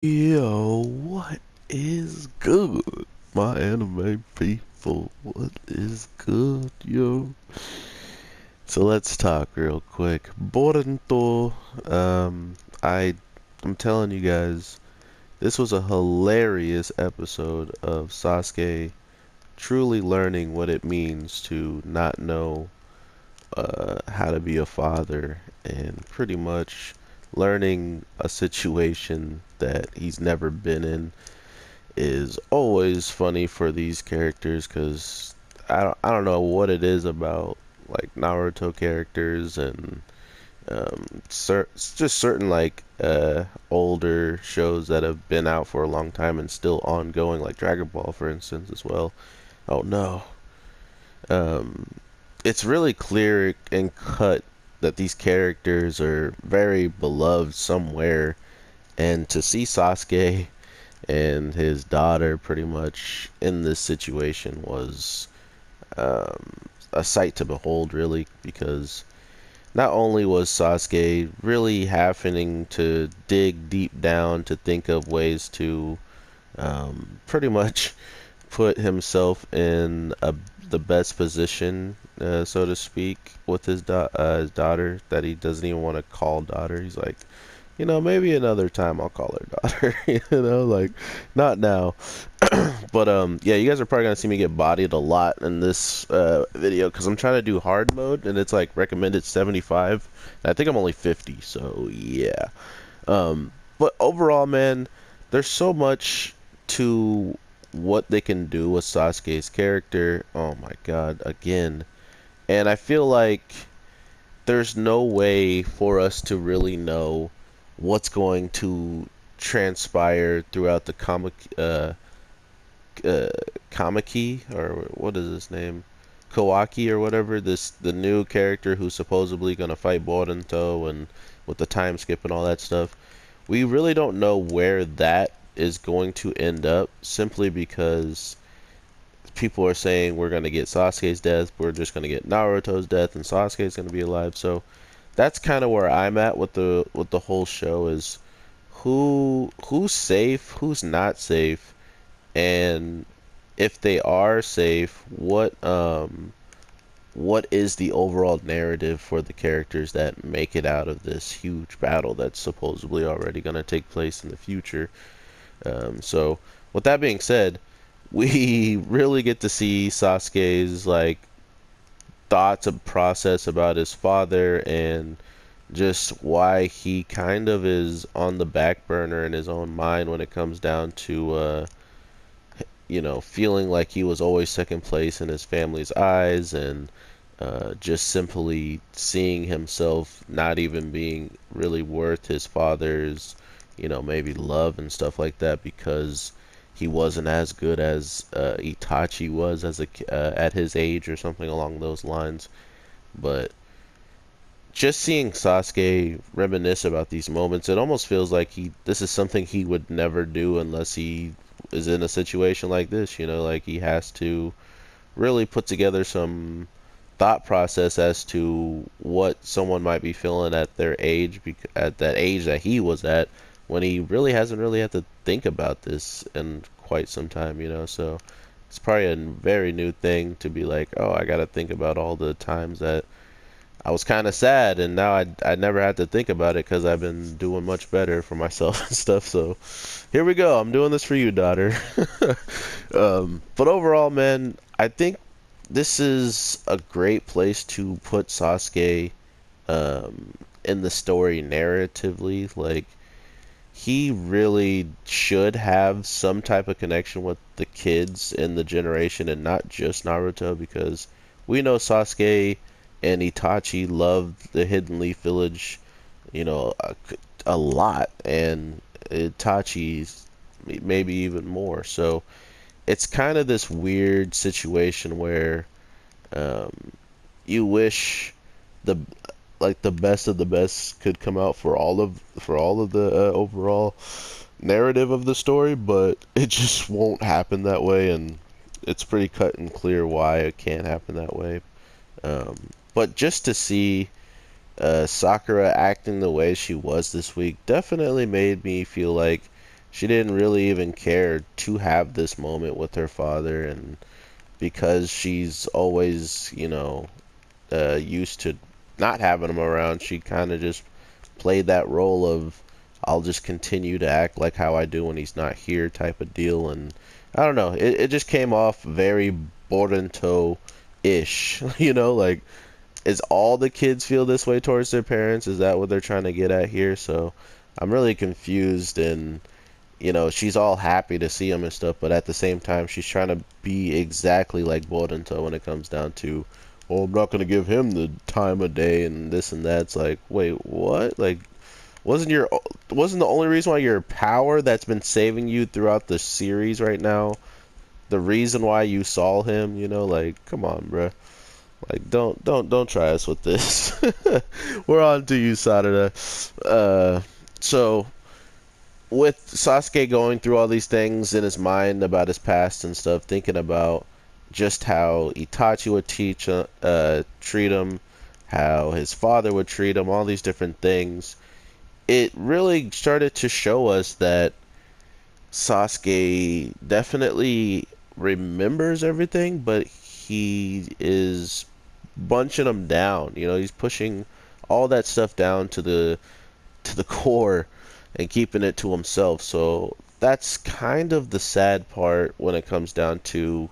Yo, what is good, my anime people? What is good, yo? So let's talk real quick. Boruto, um, I, I'm telling you guys, this was a hilarious episode of Sasuke truly learning what it means to not know how to be a father and pretty much learning a situation that he's never been in is always funny for these characters because I don't know what it is about like Naruto characters and just certain like older shows that have been out for a long time and still ongoing, like Dragon Ball, for instance, as well. Oh no, um, it's really clear and cut that these characters are very beloved somewhere, and to see Sasuke and his daughter pretty much in this situation was um, a sight to behold, really, because not only was Sasuke really having to dig deep down to think of ways to pretty much put himself in the best position, so to speak, with his daughter that he doesn't even want to call daughter. He's like, maybe another time I'll call her daughter. Like not now. But yeah, you guys are probably gonna see me get bodied a lot in this video because I'm trying to do hard mode and it's like recommended 75. And I think I'm only 50, so yeah. But overall, man, there's so much to what they can do with Sasuke's character. Oh my God, again. And I feel like there's no way for us to really know what's going to transpire throughout the uh, Kamiki, or what is his name? Kawaki or whatever, the new character who's supposedly gonna fight Boruto and with the time skip and all that stuff. We really don't know where that is going to end up simply because people are saying we're gonna get Sasuke's death, we're just gonna get Naruto's death, and Sasuke's gonna be alive. So that's kind of where I'm at with the whole show is who's safe, who's not safe, and if they are safe, what is the overall narrative for the characters that make it out of this huge battle that's supposedly already going to take place in the future. So with that being said, we really get to see Sasuke's like thoughts and process about his father and just why he kind of is on the back burner in his own mind when it comes down to feeling like he was always second place in his family's eyes and just simply seeing himself not even being really worth his father's, maybe love and stuff like that because he wasn't as good as Itachi was at his age or something along those lines. But just seeing Sasuke reminisce about these moments, it almost feels like this is something he would never do unless he is in a situation like this, like he has to really put together some thought process as to what someone might be feeling at their age, at that age that he was at, when he really hasn't really had to think about this in quite some time, so it's probably a very new thing to be like, oh, I gotta think about all the times that I was kind of sad, and now I never had to think about it because I've been doing much better for myself and stuff. So here we go. I'm doing this for you, daughter. But overall, man, I think this is a great place to put Sasuke in the story narratively. Like he really should have some type of connection with the kids in the generation and not just Naruto because we know Sasuke and Itachi loved the Hidden Leaf Village, a lot, and Itachi's maybe even more. So it's kind of this weird situation where um, you wish the the best of the best could come out for all of the overall narrative of the story, but it just won't happen that way, and it's pretty cut and clear why it can't happen that way. Um, but just to see Sakura acting the way she was this week definitely made me feel like she didn't really even care to have this moment with her father, and because she's always, used to not having him around, she kind of just played that role of I'll just continue to act like how I do when he's not here type of deal. And I don't know, it just came off very Boruto-ish. Like, is all the kids feel this way towards their parents? Is that what they're trying to get at here? So I'm really confused, and she's all happy to see him and stuff, but at the same time, she's trying to be exactly like Boruto when it comes down to, oh, I'm not gonna give him the time of day and this and that. It's like, wait, what? Like, wasn't your wasn't the only reason why your power that's been saving you throughout the series right now the reason why you saw him? Like, come on, bruh. Like, don't try us with this. We're on to you, Sarada. So with Sasuke going through all these things in his mind about his past and stuff, thinking about just how Itachi would treat him, how his father would treat him, all these different things, it really started to show us that Sasuke definitely remembers everything, but he is bunching them down. He's pushing all that stuff down to the core and keeping it to himself. So that's kind of the sad part when it comes down to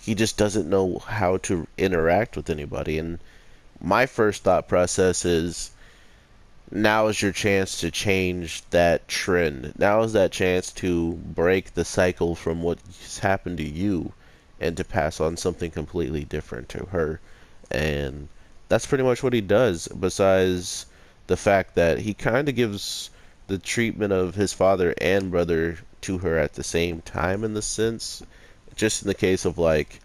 he just doesn't know how to interact with anybody. And my first thought process is now is your chance to change that trend. Now is that chance to break the cycle from what's happened to you and to pass on something completely different to her. And that's pretty much what he does, besides the fact that he kind of gives the treatment of his father and brother to her at the same time, in the sense, just in the case of like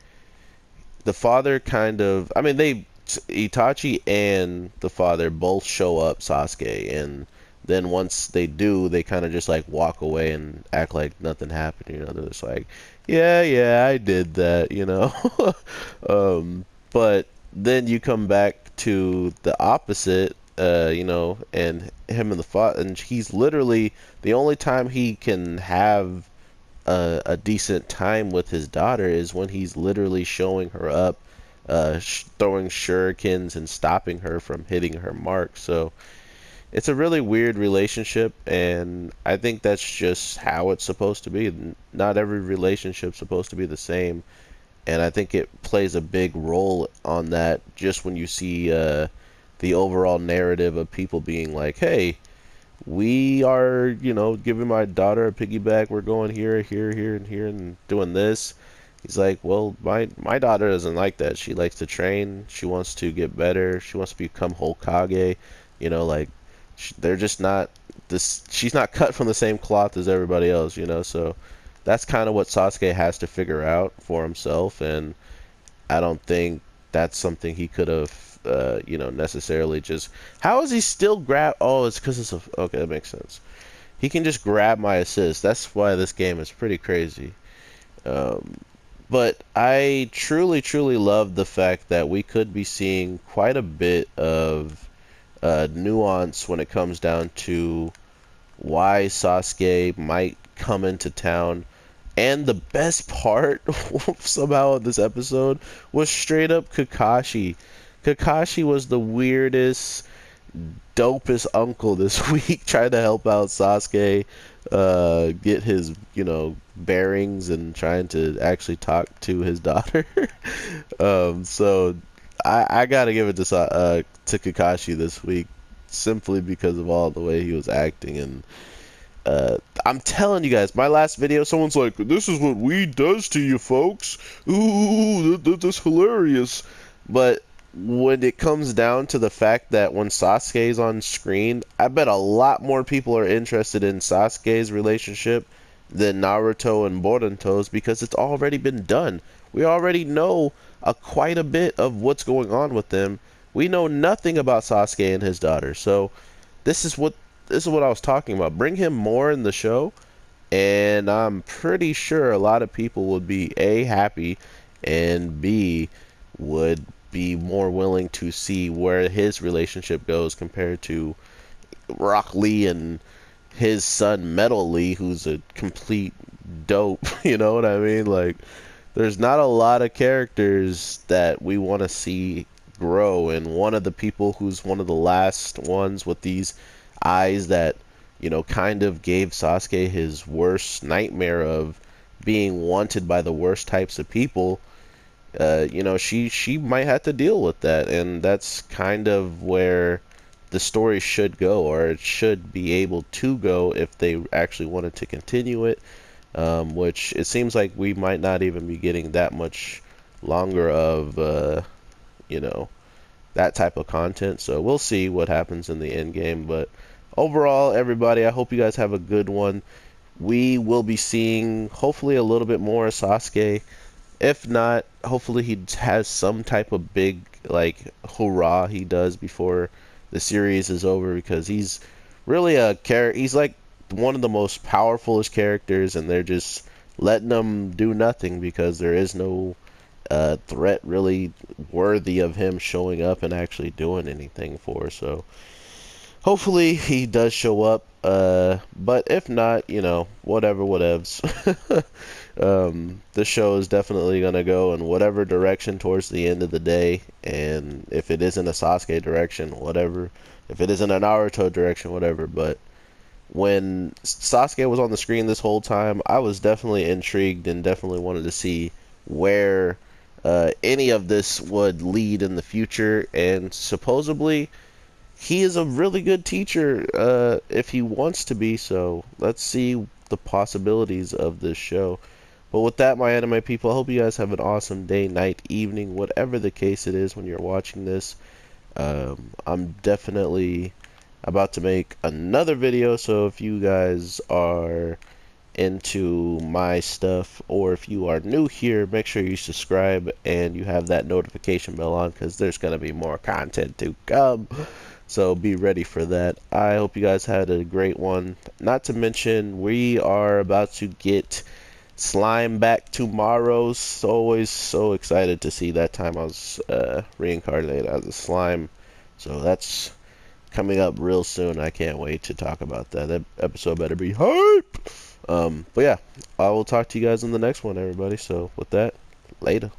the father kind of, I mean, Itachi and the father both show up Sasuke, and then once they do, they kind of just like walk away and act like nothing happened. They're just like, yeah, yeah, I did that. But then you come back to the opposite, and him and the father, and he's literally the only time he can have a decent time with his daughter is when he's literally showing her up, throwing shurikens and stopping her from hitting her mark. So it's a really weird relationship, and I think that's just how it's supposed to be. Not every relationship's supposed to be the same, and I think it plays a big role on that just when you see the overall narrative of people being like, hey, we are, giving my daughter a piggyback. We're going here, here, here, and here, and doing this. He's like, well, my daughter doesn't like that. She likes to train. She wants to get better. She wants to become Hokage. Like, they're just not this. She's not cut from the same cloth as everybody else. So that's kind of what Sasuke has to figure out for himself, and I don't think that's something he could have, necessarily just. How is he still grab? Oh, it's because it's a. Okay, that makes sense. He can just grab my assist. That's why this game is pretty crazy. Um, but I truly, truly love the fact that we could be seeing quite a bit of nuance when it comes down to why Sasuke might come into town. And the best part somehow of this episode was straight up Kakashi. Kakashi was the weirdest, dopest uncle this week, trying to help out Sasuke get his, bearings and trying to actually talk to his daughter. So I gotta give it to Kakashi this week, simply because of all the way he was acting. And I'm telling you guys, my last video, someone's like, this is what weed does to you folks. Ooh, that's hilarious. But when it comes down to the fact that when Sasuke's on screen, I bet a lot more people are interested in Sasuke's relationship than Naruto and Boruto's, because it's already been done. We already know quite a bit of what's going on with them. We know nothing about Sasuke and his daughter. So this is what I was talking about. Bring him more in the show, and I'm pretty sure a lot of people would be A, happy, and B, would be more willing to see where his relationship goes compared to Rock Lee and his son Metal Lee, who's a complete dope. You know what I mean? Like, there's not a lot of characters that we want to see grow, and one of the people who's one of the last ones with these eyes that, kind of gave Sasuke his worst nightmare of being wanted by the worst types of people. She might have to deal with that, and that's kind of where the story should go, or it should be able to go if they actually wanted to continue it. Which it seems like we might not even be getting that much longer of, you know, that type of content. So we'll see what happens in the end game. But overall, everybody, I hope you guys have a good one. We will be seeing hopefully a little bit more of Sasuke. If not, hopefully he has some type of big, like, hurrah he does before the series is over, because he's really a character. He's like one of the most powerfulest characters, and they're just letting him do nothing because there is no threat really worthy of him showing up and actually doing anything for. So hopefully he does show up. But if not, whatever, whatevs. The show is definitely gonna go in whatever direction towards the end of the day, and if it isn't a Sasuke direction, whatever. If it isn't a Naruto direction, whatever. But when Sasuke was on the screen this whole time, I was definitely intrigued and definitely wanted to see where any of this would lead in the future. And supposedly, he is a really good teacher if he wants to be. So let's see the possibilities of this show. But with that, my anime people, I hope you guys have an awesome day, night, evening, whatever the case it is when you're watching this. I'm definitely about to make another video, so if you guys are into my stuff, or if you are new here, make sure you subscribe and you have that notification bell on, because there's going to be more content to come. So be ready for that. I hope you guys had a great one. Not to mention, we are about to get Slime back tomorrow. So always so excited to see that time I was reincarnated as a slime. So that's coming up real soon. I can't wait to talk about that. That episode better be hype. But yeah, I will talk to you guys in the next one, everybody. So with that, later.